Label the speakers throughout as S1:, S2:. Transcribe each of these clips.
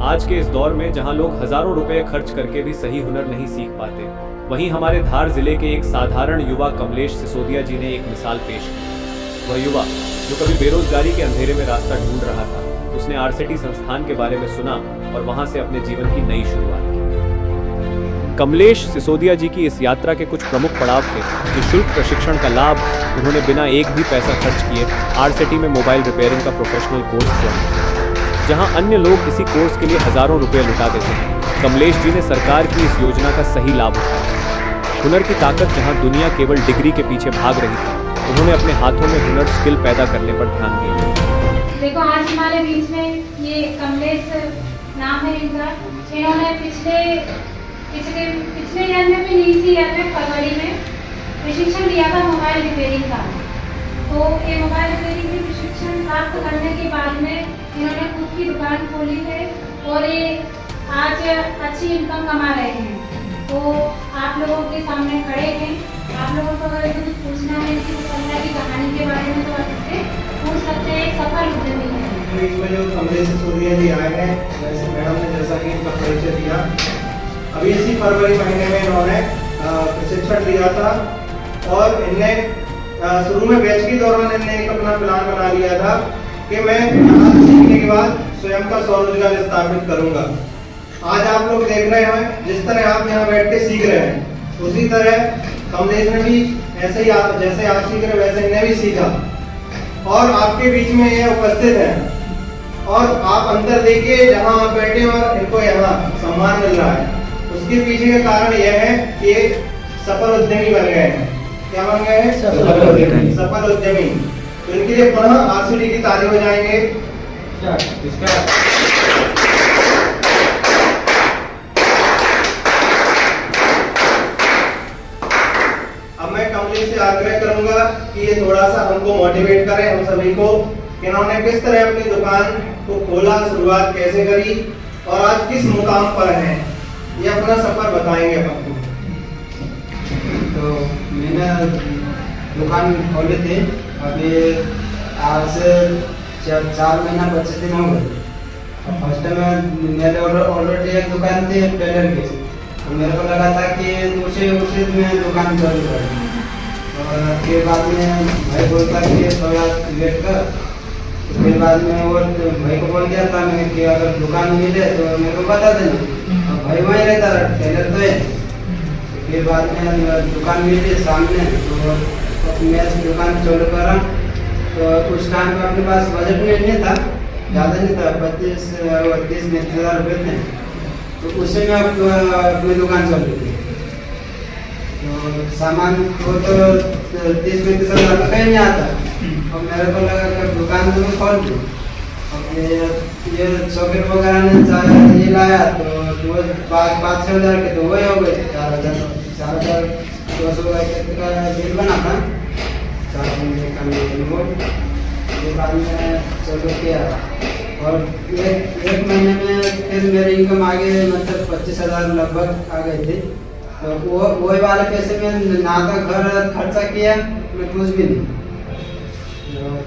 S1: आज के इस दौर में जहां लोग हजारों रुपए खर्च करके भी सही हुनर नहीं सीख पाते, वहीं हमारे धार जिले के एक साधारण युवा कमलेश सिसोदिया जी ने एक मिसाल पेश की। वह युवा जो कभी बेरोजगारी के अंधेरे में रास्ता ढूंढ रहा था, उसने आरसीटी संस्थान के बारे में सुना और वहां से अपने जीवन की नई शुरुआत की। कमलेश सिसोदिया जी की इस यात्रा के कुछ प्रमुख पड़ाव थे। निःशुल्क प्रशिक्षण का लाभ उन्होंने बिना एक भी पैसा खर्च किए आरसीटी में मोबाइल रिपेयरिंग का प्रोफेशनल कोर्स ज्वाइन किया। जहां अन्य लोग इसी कोर्स के लिए हजारों रुपए लुटा देते हैं, कमलेश जी ने सरकार की इस योजना का सही लाभ उठाया। हुनर की ताकत जहां दुनिया केवल डिग्री के पीछे भाग रही थी, उन्होंने अपने हाथों में हुनर स्किल पैदा करने पर ध्यान दिया।
S2: देखो आज हमारे बीच में ये कमलेश नाम है इनका। इन्होंने पिछले ईयर में भी इसी ईयर में फरवरी में प्रशिक्षण लिया था मोबाइल रिपेयरिंग का। तो ये मोबाइल रिपेयरिंग की प्रशिक्षण प्राप्त करने के बाद में इन्होंने खुद की दुकान खोली है और ये आज अच्छी इनकम कमा रहे हैं। तो आप लोगों के सामने खड़े हैं। आप लोगों को अगर कुछ पूछना है कि सफलता की कहानी के बारे में तो आप इससे पूछ सकते हैं। सफल उद्यमी है।
S3: इसमें जो कमलेश सिसोदिया जी आए हैं, वैसे मैडम ने जैसा कि इनका परिचय दिया, अभी इसी फरवरी महीने में इन्होंने प्रशिक्षण लिया था और इनने शुरू में बैच के दौरान इन्होंने एक अपना प्लान बना लिया था कि मैं यहाँ सीखने के बाद स्वयं का स्वरोजगार स्थापित करूंगा। आज आप लोग देख रहे हैं जिस तरह आप यहाँ बैठ के सीख रहे हैं, उसी तरह कमलेश ने भी ऐसे ही जैसे आप सीख रहे वैसे इन्हें भी सीखा और आपके बीच में ये उपस्थित है। और आप अंतर देखिए, जहाँ आप बैठे और इनको यहाँ सम्मान मिल रहा है, उसके पीछे का कारण यह है कि सफल उद्यमी बन गए हैं। क्या बन गए हैं? सफल उद्यमी। तो इनके लिए पुनः आरसीटी की ताली बजाएंगे। अब मैं कमलेश से आग्रह करूंगा कि ये थोड़ा सा हमको मोटिवेट करें, हम सभी को, कि इन्होंने किस तरह अपनी दुकान को खोला, शुरुआत कैसे करी और आज किस मुकाम पर हैं, ये अपना सफर बताएंगे आपको।
S4: तो मैंने दुकान खोली थी, अभी आज से 4 महीना 25 दिन हो गए। फर्स्ट में मेरे ऑलरेडी एक दुकान थी टेलर की, तो मेरे को लगा था कि उसी में दुकान चालू करूँ। और फिर बाद में भाई बोलता कि थोड़ा वेट कर। तो फिर बाद में वो भाई को बोल दिया था मैं कि अगर दुकान मिले तो मेरे को बता देना। तो भाई वहीं रहता रहा, टेलर तो है। फिर बाद में दुकान मिली सामने, तो मैं दुकान चालू करा। तो उस टाइम पे अपने पास बजट में नहीं था, ज़्यादा नहीं था, 25-30 हज़ार रुपये थे। तो उससे मैं अपनी दुकान चालू की। तो सामान को तो 30-35 हज़ार का कहीं नहीं आता, और मेरे को लगा कि दुकान तो मैं खोल दूँ। और ये शॉपिंग वगैरह ने ये लाया तो 5-6 हज़ार के तो वही हो गए 4,200 का बिल बना था। 4 महीने का के बाद में चालू किया और एक महीने में फिर मेरी इनकम आगे मतलब 25 हज़ार लगभग आ गई थी। तो वही वाले पैसे में ना तो घर खर्चा किया, मैं कुछ भी नहीं।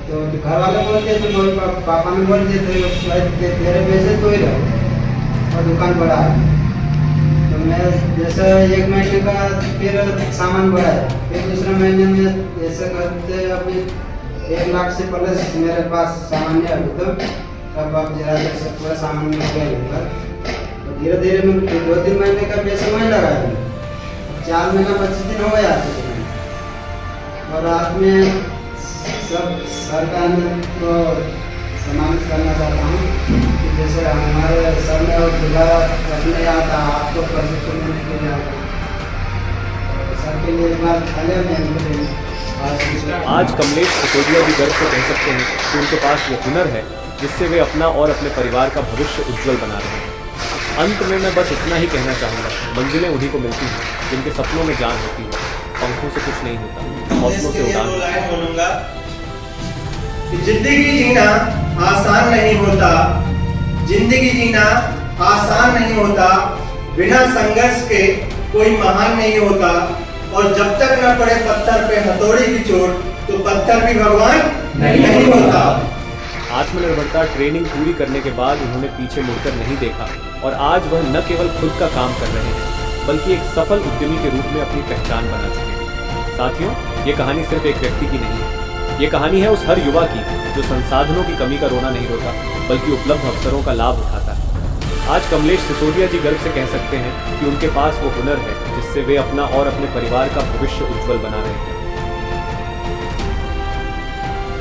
S4: तो घर वाले बोलते थे, पापा ने बोलते थे तेरे पैसे तो ही रहो और दुकान बढ़ा। तो मैं जैसे 1 महीने का फिर सामान बढ़ाया, फिर दूसरे महीने में ऐसे करते अभी 1 लाख से प्लस मेरे पास सामान है अभी। तो अब आप जरा जैसे पूरा सामान मिल गया। तो धीरे धीरे मैं 2-3 महीने का पैसा मैं लगाया। 4 महीना 25 दिन हो गया और रात में सब सरकार को सम्मानित करना चाहता हूँ कि जैसे हमारे सर ने और जिला रखने आता, आपको प्रशिक्षण देने के लिए आता, सर के लिए एक बार पहले
S1: आज कमलेश सिसोदिया जी गर्व से कह सकते हैं कि उनके पास वो हुनर है जिससे वे अपना और अपने परिवार का भविष्य उज्जवल बना रहे हैं। अंत में मैं बस इतना ही कहना चाहूँगा, मंजिलें उन्हीं को मिलती हैं जिनके सपनों में जान होती है। पंखों से कुछ नहीं होता, हौसलों से उड़ान।
S3: बोलूंगा कि जिंदगी जीना आसान नहीं होता, जिंदगी जीना आसान नहीं होता, बिना संघर्ष के कोई महान नहीं होता। और जब तक न पड़े पत्थर पे हथौड़ी की चोट, तो पत्थर भी भगवान नहीं होता।
S1: आत्मनिर्भरता ट्रेनिंग पूरी करने के बाद उन्होंने पीछे मुड़कर नहीं देखा और आज वह न केवल खुद का काम कर रहे हैं बल्कि एक सफल उद्यमी के रूप में अपनी पहचान बना चुके हैं। साथियों, ये कहानी सिर्फ एक व्यक्ति की नहीं है, ये कहानी है उस हर युवा की जो संसाधनों की कमी का रोना नहीं रोता बल्कि उपलब्ध अवसरों का लाभ उठाता है। आज कमलेश सिसोदिया जी गर्व से कह सकते हैं कि उनके पास वो हुनर है जिससे वे अपना और अपने परिवार का भविष्य उज्जवल बना रहे हैं।